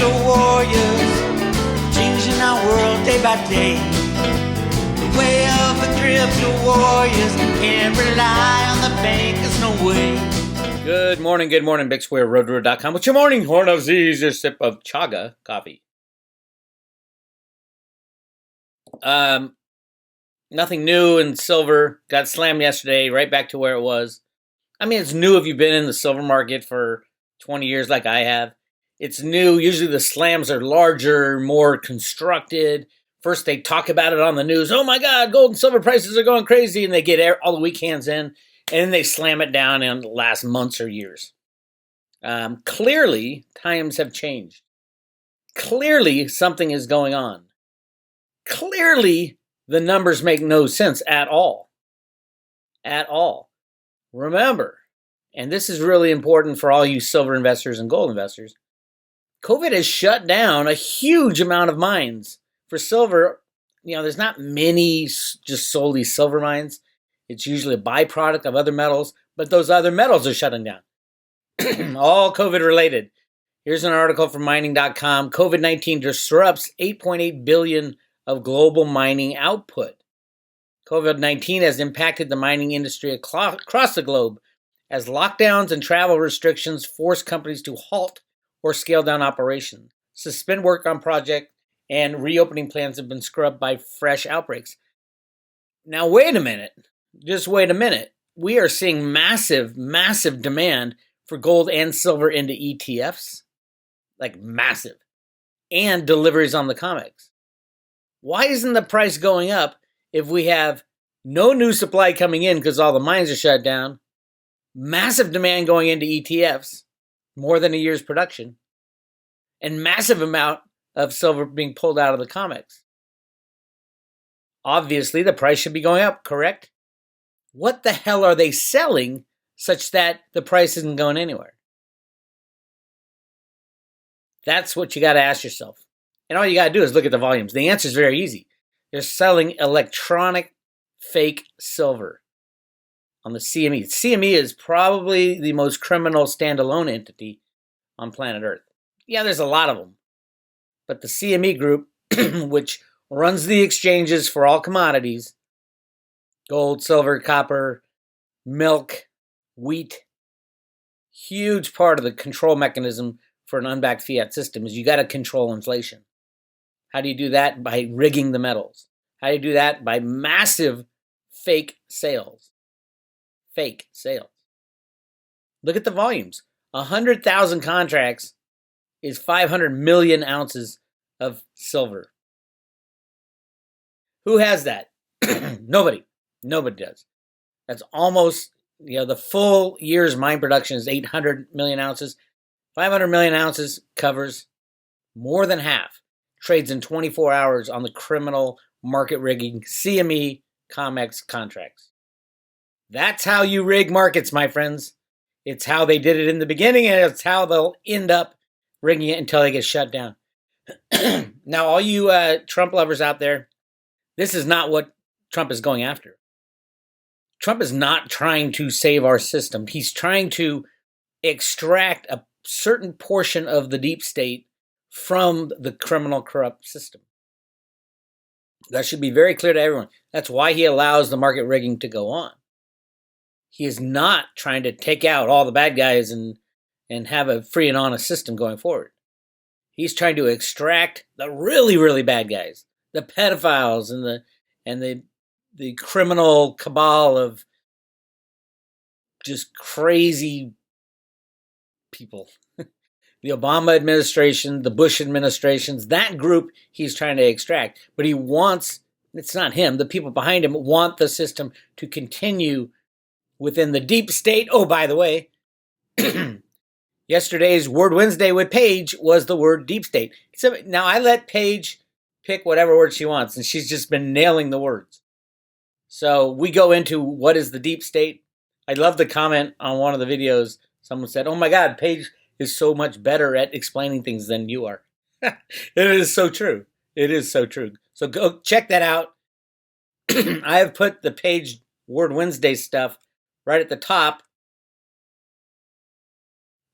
crypto warriors, changing our world day by day. The way of the crypto warriors, can't rely on the bankers, no way. Good morning, Bix Weir, roadrunner.com. What's your morning horn of Z's, your sip of chaga coffee? Nothing new in silver. Got slammed yesterday, right back to where it was. I mean, it's new if you've been in the silver market for 20 years like I have. It's new. Usually the slams are larger, more constructed. First, they talk about it on the news. Oh my God, gold and silver prices are going crazy. And they get all the weak hands in. And then they slam it down in the last months or years. Clearly, times have changed. Clearly, something is going on. Clearly, the numbers make no sense at all. At all. Remember, and this is really important for all you silver investors and gold investors, COVID has shut down a huge amount of mines. For silver, there's not many just solely silver mines. It's usually a byproduct of other metals, but those other metals are shutting down. All COVID related. Here's an article from mining.com. COVID-19 disrupts 8.8 billion of global mining output. COVID-19 has impacted the mining industry across the globe as lockdowns and travel restrictions force companies to halt or scale down operations, suspend work on projects, and reopening plans have been scrubbed by fresh outbreaks. Now, wait a minute. Just wait a minute. We are seeing massive, massive demand for gold and silver into ETFs, like massive, and deliveries on the Comex. Why isn't the price going up if we have no new supply coming in because all the mines are shut down, massive demand going into ETFs, more than a year's production, and massive amount of silver being pulled out of the Comex? Obviously, the price should be going up, correct? What the hell are they selling such that the price isn't going anywhere? That's what you got to ask yourself. And all you got to do is look at the volumes. The answer is very easy. They're selling electronic fake silver on the CME. CME is probably the most criminal standalone entity on planet Earth. Yeah, there's a lot of them. But the CME group, which runs the exchanges for all commodities, gold, silver, copper, milk, wheat, huge part of the control mechanism for an unbacked fiat system is you got to control inflation. How do you do that? By rigging the metals. How do you do that? By massive fake sales. Fake sales. Look at the volumes. 100,000 contracts is 500 million ounces of silver. Who has that? Nobody. Nobody does. That's almost, the full year's mine production is 800 million ounces. 500 million ounces covers more than half. Trades in 24 hours on the criminal market rigging CME Comex contracts. That's how you rig markets, my friends. It's how they did it in the beginning, and it's how they'll end up rigging it until they get shut down. Now, all you Trump lovers out there, this is not what Trump is going after. Trump is not trying to save our system. He's trying to extract a certain portion of the deep state from the criminal corrupt system. That should be very clear to everyone. That's why he allows the market rigging to go on. He is not trying to take out all the bad guys and have a free and honest system going forward. He's trying to extract the really, really bad guys, the pedophiles and the criminal cabal of just crazy people. The Obama administration, the Bush administrations, that group he's trying to extract. But he wants, it's not him, the people behind him want the system to continue within the deep state. Oh, by the way, yesterday's Word Wednesday with Paige was the word deep state. So now I let Paige pick whatever word she wants, and she's just been nailing the words. So we go into what is the deep state. I love the comment on one of the videos. Someone said, oh my God, Paige is so much better at explaining things than you are. It is so true. It is so true. So go check that out. I have put the Page Word Wednesday stuff right at the top.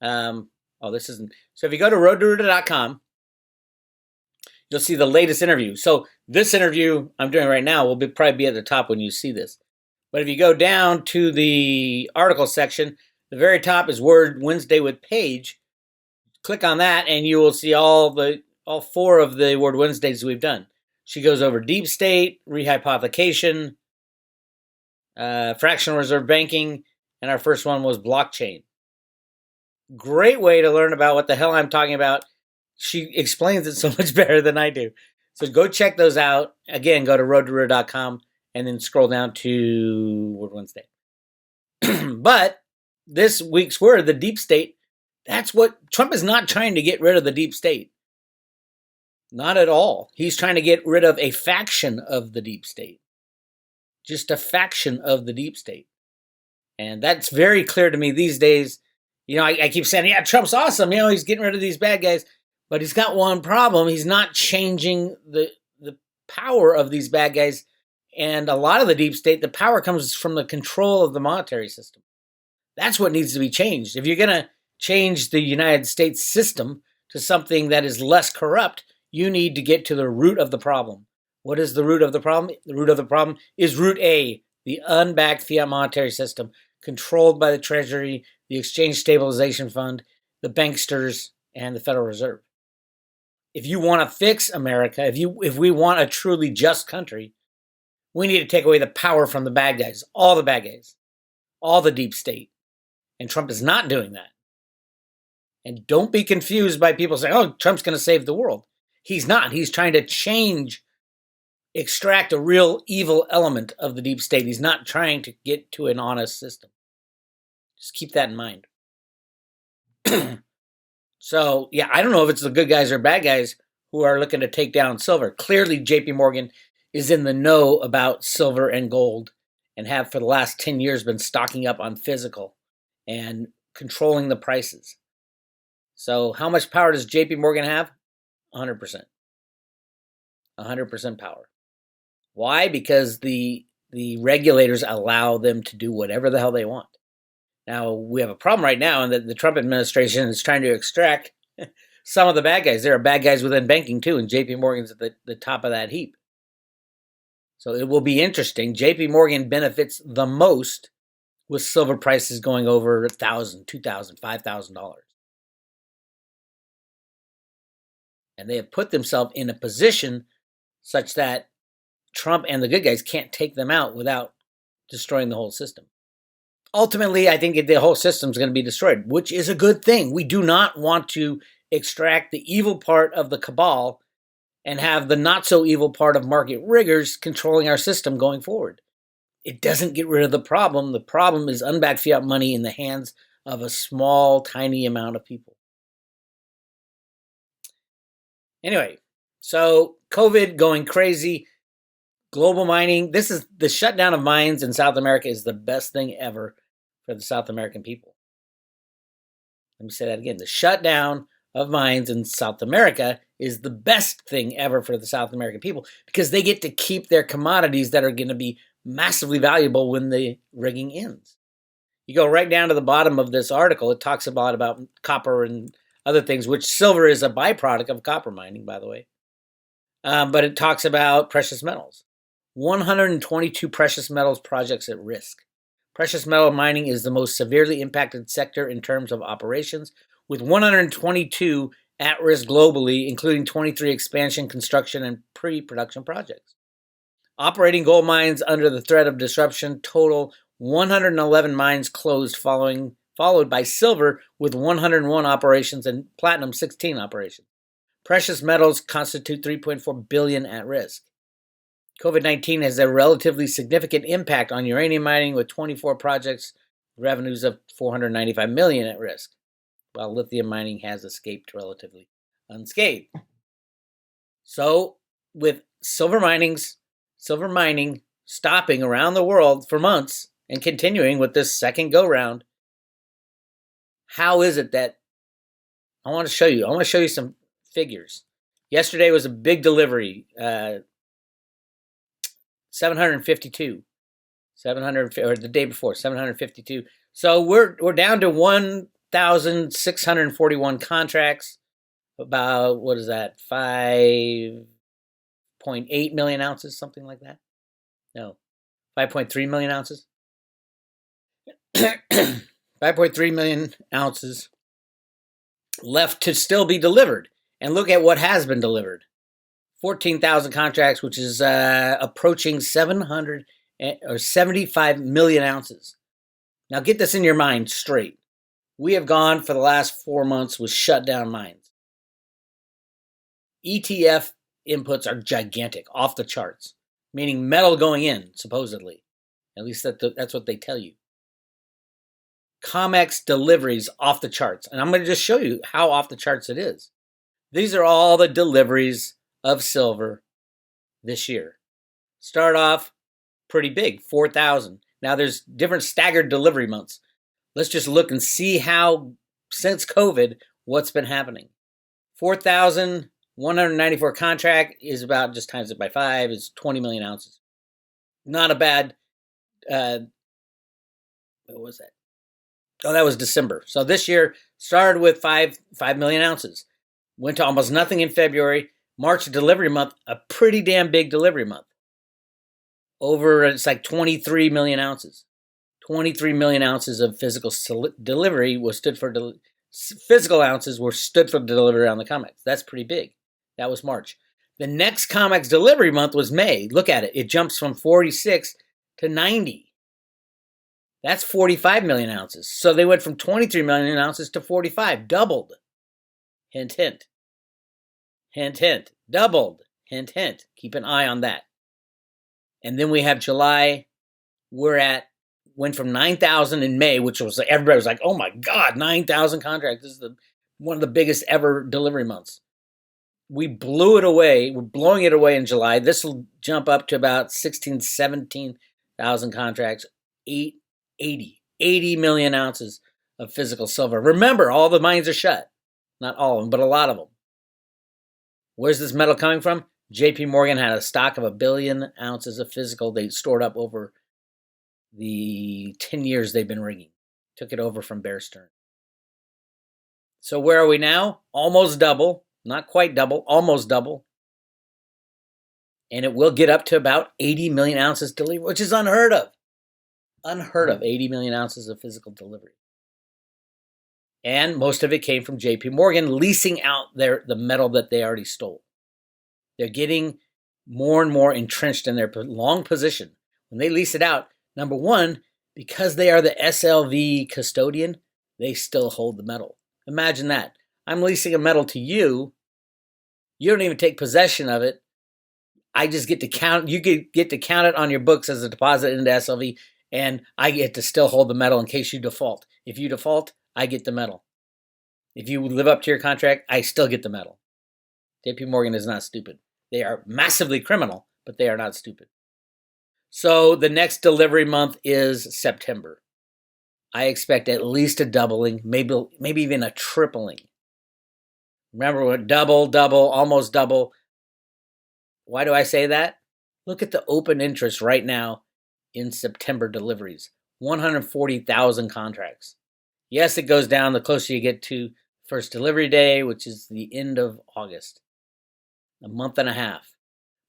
This isn't. So if you go to roadrunner.com you'll see the latest interview. So this interview I'm doing right now will probably be at the top when you see this. But if you go down to the article section, the very top is Word Wednesday with Paige. Click on that and you will see all 4 of the Word Wednesdays we've done. She goes over deep state, rehypothecation, fractional reserve banking, and our first one was blockchain. Great way to learn about what the hell I'm talking about. She explains it so much better than I do. So go check those out. Again, go to roadtoruhr.com and then scroll down to Word Wednesday. But this week's word, the deep state, that's what Trump is not trying to get rid of the deep state. Not at all. He's trying to get rid of a faction of the deep state. Just a faction of the deep state. And that's very clear to me these days. I keep saying, yeah, Trump's awesome. He's getting rid of these bad guys. But he's got one problem. He's not changing the power of these bad guys. And a lot of the deep state, the power comes from the control of the monetary system. That's what needs to be changed. If you're going to change the United States system to something that is less corrupt, you need to get to the root of the problem. What is the root of the problem? The root of the problem is root A, the unbacked fiat monetary system, controlled by the Treasury, the Exchange Stabilization Fund, the banksters, and the Federal Reserve. If you want to fix America, if we want a truly just country, we need to take away the power from the bad guys, all the deep state. And Trump is not doing that. And don't be confused by people saying, oh, Trump's going to save the world. He's not. He's trying to extract a real evil element of the deep state. He's not trying to get to an honest system. Just keep that in mind. So, yeah, I don't know if it's the good guys or bad guys who are looking to take down silver. Clearly, JPMorgan is in the know about silver and gold and have for the last 10 years been stocking up on physical and controlling the prices. So how much power does JPMorgan have? 100%. 100% power. Why? Because the regulators allow them to do whatever the hell they want. Now, we have a problem right now in that the Trump administration is trying to extract some of the bad guys. There are bad guys within banking too, and JPMorgan's at the top of that heap. So it will be interesting. JPMorgan benefits the most with silver prices going over $1,000, $2,000, $5,000. And they have put themselves in a position such that Trump and the good guys can't take them out without destroying the whole system. Ultimately, I think the whole system is going to be destroyed, which is a good thing. We do not want to extract the evil part of the cabal and have the not so evil part of market riggers controlling our system going forward. It doesn't get rid of the problem. The problem is unbacked fiat money in the hands of a small, tiny amount of people. Anyway, so COVID going crazy, global mining. This is the shutdown of mines in South America is the best thing ever for the South American people. Let me say that again. The shutdown of mines in South America is the best thing ever for the South American people because they get to keep their commodities that are going to be massively valuable when the rigging ends. You go right down to the bottom of this article. It talks about copper and other things, which silver is a byproduct of copper mining, by the way. But it talks about precious metals. 122 precious metals projects at risk. Precious metal mining is the most severely impacted sector in terms of operations, with 122 at risk globally, including 23 expansion, construction, and pre-production projects. Operating gold mines under the threat of disruption total 111 mines closed, followed by silver with 101 operations and platinum 16 operations. Precious metals constitute 3.4 billion at risk. COVID-19 has a relatively significant impact on uranium mining with 24 projects, revenues of 495 million at risk, while lithium mining has escaped relatively unscathed. So with silver mining stopping around the world for months and continuing with this second go-round, how is it that I want to show you some figures. Yesterday was a big delivery, 752, or the day before, 752. So we're down to 1,641 contracts. about, what is that, 5.8 million ounces, something like that. No, 5.3 million ounces. 5.3 million ounces left to still be delivered. And look at what has been delivered. 14,000 contracts, which is approaching 700 or 75 million ounces. Now get this in your mind straight. We have gone for the last 4 months with shutdown mines. ETF inputs are gigantic, off the charts, meaning metal going in, supposedly. At least that's what they tell you. Comex deliveries off the charts. And I'm going to just show you how off the charts it is. These are all the deliveries of silver this year. Start off pretty big, 4,000. Now there's different staggered delivery months. Let's just look and see how, since COVID, what's been happening. 4,194 contract is about, just times it by 5, is 20 million ounces. Not a bad, what was that? Oh, that was December. So this year started with 5 million ounces. Went to almost nothing in February. March delivery month, a pretty damn big delivery month. It's like 23 million ounces. 23 million ounces of physical delivery physical ounces were stood for delivery on the Comex. That's pretty big. That was March. The next Comex delivery month was May. Look at it. It jumps from 46 to 90. That's 45 million ounces. So they went from 23 million ounces to 45. Doubled. Hint, hint. Hint, hint. Doubled. Hint, hint. Keep an eye on that. And then we have July. Went from 9,000 in May, which was, everybody was like, oh my God, 9,000 contracts. This is one of the biggest ever delivery months. We blew it away. We're blowing it away in July. This will jump up to about 16,000, 17,000 contracts. 80 million ounces of physical silver. Remember, all the mines are shut. Not all of them, but a lot of them. Where's this metal coming from? JPMorgan had a stock of 1 billion ounces of physical they stored up over the 10 years they've been rigging. Took it over from Bear Stearns. So where are we now? Almost double. Not quite double. Almost double. And it will get up to about 80 million ounces delivery, which is unheard of. Unheard of, 80 million ounces of physical delivery. And most of it came from JPMorgan leasing out the metal that they already stole. They're getting more and more entrenched in their long position. When they lease it out, number one, because they are the SLV custodian, they still hold the metal. Imagine that. I'm leasing a metal to you. You don't even take possession of it. I just get to count. You get to count it on your books as a deposit into SLV, and I get to still hold the metal in case you default. If you default, I get the metal. If you live up to your contract, I still get the metal. JPMorgan is not stupid. They are massively criminal, but they are not stupid. So the next delivery month is September. I expect at least a doubling, maybe even a tripling. Remember, we're double, almost double. Why do I say that? Look at the open interest right now in September deliveries. 140,000 contracts. Yes, it goes down the closer you get to first delivery day, which is the end of August. A month and a half.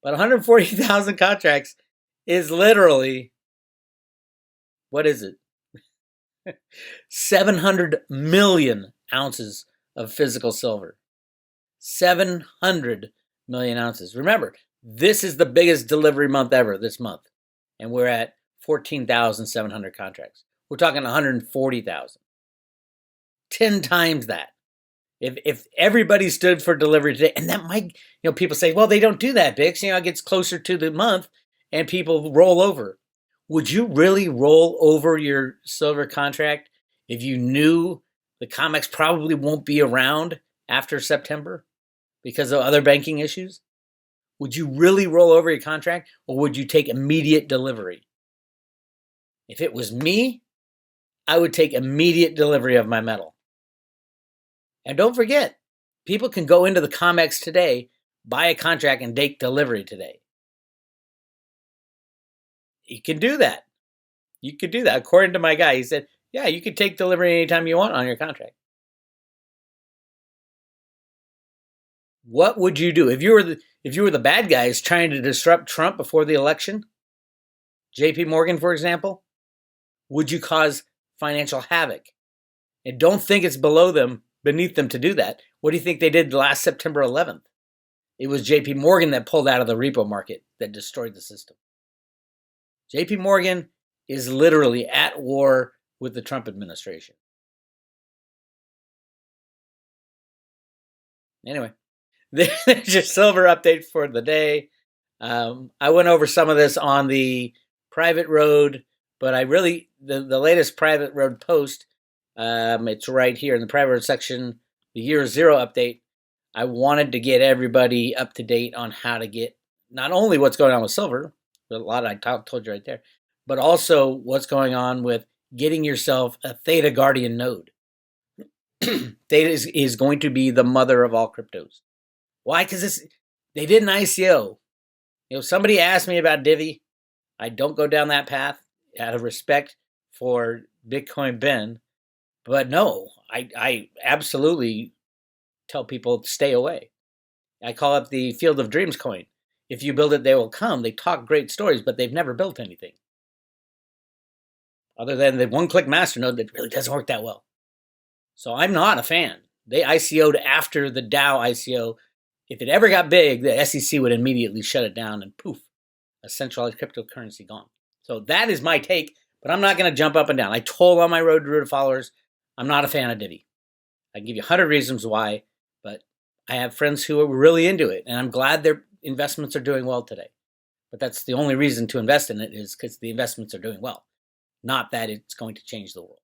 But 140,000 contracts is literally, what is it? 700 million ounces of physical silver. 700 million ounces. Remember, this is the biggest delivery month ever this month. And we're at 14,700 contracts. We're talking 140,000. 10 times that. If everybody stood for delivery today, and that might, people say, well, they don't do that, Bix. It gets closer to the month and people roll over. Would you really roll over your silver contract if you knew the Comex probably won't be around after September because of other banking issues? Would you really roll over your contract, or would you take immediate delivery? If it was me, I would take immediate delivery of my metal. And don't forget, people can go into the Comex today, buy a contract, and take delivery today. You can do that. You could do that. According to my guy, he said, yeah, you could take delivery anytime you want on your contract. What would you do if you were the bad guys trying to disrupt Trump before the election? JPMorgan, for example, would you cause financial havoc? And don't think it's beneath them to do that. What do you think they did last September 11th? It was JPMorgan that pulled out of the repo market that destroyed the system. JPMorgan is literally at war with the Trump administration. Anyway, there's your silver update for the day. I went over some of this on the private road, but the latest private road post, it's right here in the private road section, the year zero update. I wanted to get everybody up to date on how to get not only what's going on with silver, a lot I told you right there, but also what's going on with getting yourself a Theta Guardian node. Theta is going to be the mother of all cryptos. Why? Because they did an ICO. Somebody asked me about Divi. I don't go down that path out of respect for Bitcoin Ben. But no, I absolutely tell people to stay away. I call it the Field of Dreams coin. If you build it, they will come. They talk great stories, but they've never built anything. Other than the one-click masternode that really doesn't work that well. So I'm not a fan. They ICO'd after the DAO ICO. If it ever got big, the SEC would immediately shut it down and poof, a centralized cryptocurrency gone. So that is my take, but I'm not going to jump up and down. I told all my Road to Root followers, I'm not a fan of Divi. I can give you 100 reasons why, but I have friends who are really into it, and I'm glad their investments are doing well today. But that's the only reason to invest in it is because the investments are doing well, not that it's going to change the world.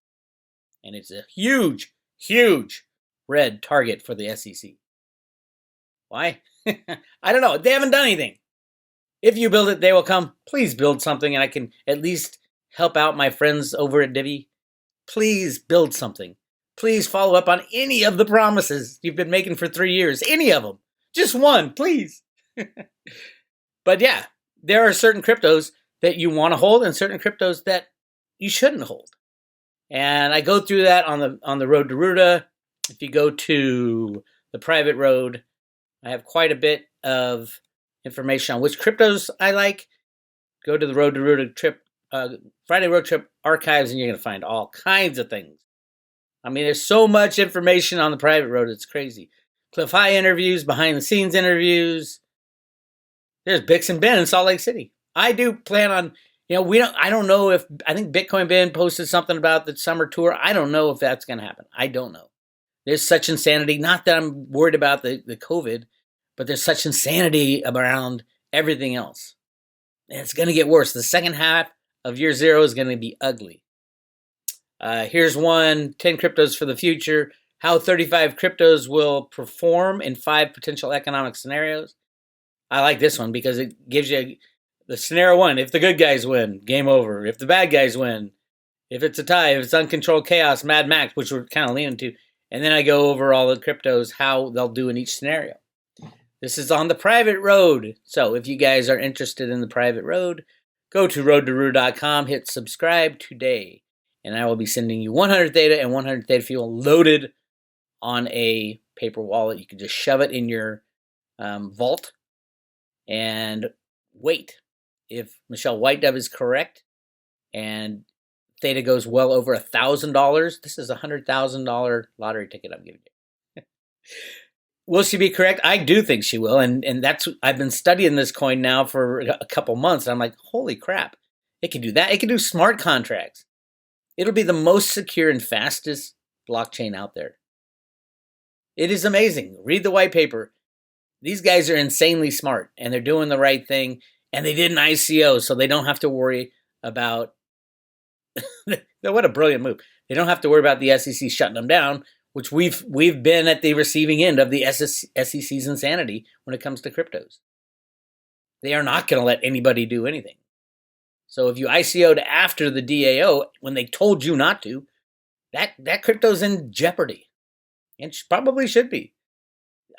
And it's a huge, huge red target for the SEC. Why? I don't know. They haven't done anything. If you build it, they will come. Please build something, and I can at least help out my friends over at Divi. Please build something. Please follow up on any of the promises you've been making for 3 years. Any of them. Just one, please. But yeah, there are certain cryptos that you want to hold and certain cryptos that you shouldn't hold. And I go through that on the Road to Ruta. If you go to the private road, I have quite a bit of information on which cryptos I like. Go to the Road to Ruta trip, Friday road trip archives, and you're going to find all kinds of things. I mean, there's so much information on the private road, it's crazy. Cliff High interviews, behind the scenes interviews. There's Bix and Ben in Salt Lake City. I do plan on, I don't know if, I think Bitcoin Ben posted something about the summer tour. I don't know if that's going to happen. I don't know. There's such insanity. Not that I'm worried about the COVID, but there's such insanity around everything else. And it's going to get worse. The second half of year zero is going to be ugly. Here's 10 cryptos for the future. How 35 cryptos will perform in 5 potential economic scenarios. I like this one because it gives you the scenario 1. If the good guys win, game over. If the bad guys win, if it's a tie, if it's uncontrolled chaos, Mad Max, which we're kind of leaning to. And then I go over all the cryptos, how they'll do in each scenario. This is on the private road. So if you guys are interested in the private road, go to roadtoroot.com, hit subscribe today. And I will be sending you 100 Theta and 100 Theta fuel loaded on a paper wallet. You can just shove it in your vault and wait. If Michelle White Dove is correct and Theta goes well over $1,000, this is a $100,000 lottery ticket I'm giving you. Will she be correct? I do think she will, and that's, I've been studying this coin now for a couple months, and I'm like, holy crap, it can do that. It can do smart contracts. It'll be the most secure and fastest blockchain out there. It is amazing. Read the white paper. These guys are insanely smart, and they're doing the right thing, and they did an ICO, so they don't have to worry about, what a brilliant move. They don't have to worry about the SEC shutting them down, which we've been at the receiving end of the SEC's insanity when it comes to cryptos. They are not going to let anybody do anything. So if you ICO'd after the DAO when they told you not to, that crypto's in jeopardy, and probably should be.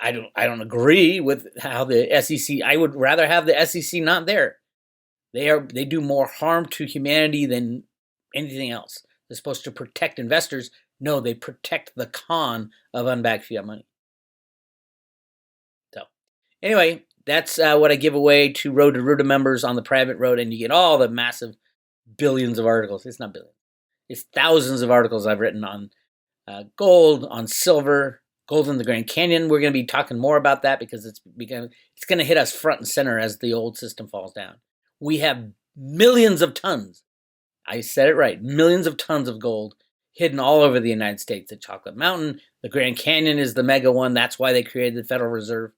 I don't agree with how the SEC. I would rather have the SEC not there. They do more harm to humanity than anything else. They're supposed to protect investors. No, they protect the con of unbacked fiat money. So Anyway, that's what I give away to Road to Ruta members on the private road, and you get all the massive billions of articles. It's not billions. It's thousands of articles I've written on gold, on silver, gold in the Grand Canyon. We're going to be talking more about that because it's going to hit us front and center as the old system falls down. We have millions of tons. I said it right. Millions of tons of gold hidden all over the United States. The Chocolate Mountain, the Grand Canyon is the mega one. That's why they created the Federal Reserve.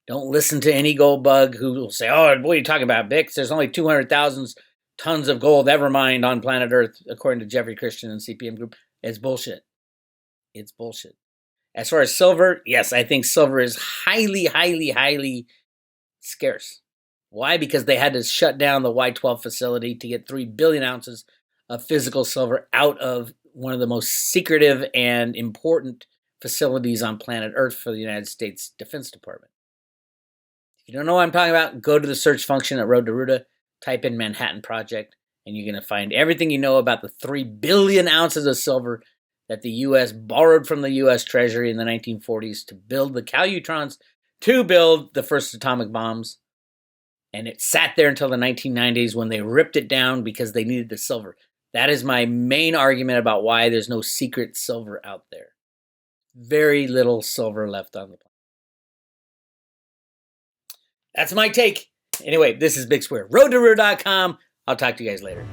Don't listen to any gold bug who will say, oh, what are you talking about, Bix? There's only 200,000 tons of gold, ever mined on planet Earth, according to Jeffrey Christian and CPM Group. It's bullshit. It's bullshit. As far as silver, yes, I think silver is highly, highly, highly scarce. Why? Because they had to shut down the Y12 facility to get 3 billion ounces of physical silver out of one of the most secretive and important facilities on planet Earth for the United States Defense Department. If you don't know what I'm talking about, go to the search function at Road to Ruta, type in Manhattan Project, and you're going to find everything you know about the 3 billion ounces of silver that the U.S. borrowed from the U.S. Treasury in the 1940s to build the Calutrons, to build the first atomic bombs. And it sat there until the 1990s when they ripped it down because they needed the silver. That is my main argument about why there's no secret silver out there. Very little silver left on the planet. That's my take. Anyway, this is Bix Weir. RoadToRuta.com. I'll talk to you guys later.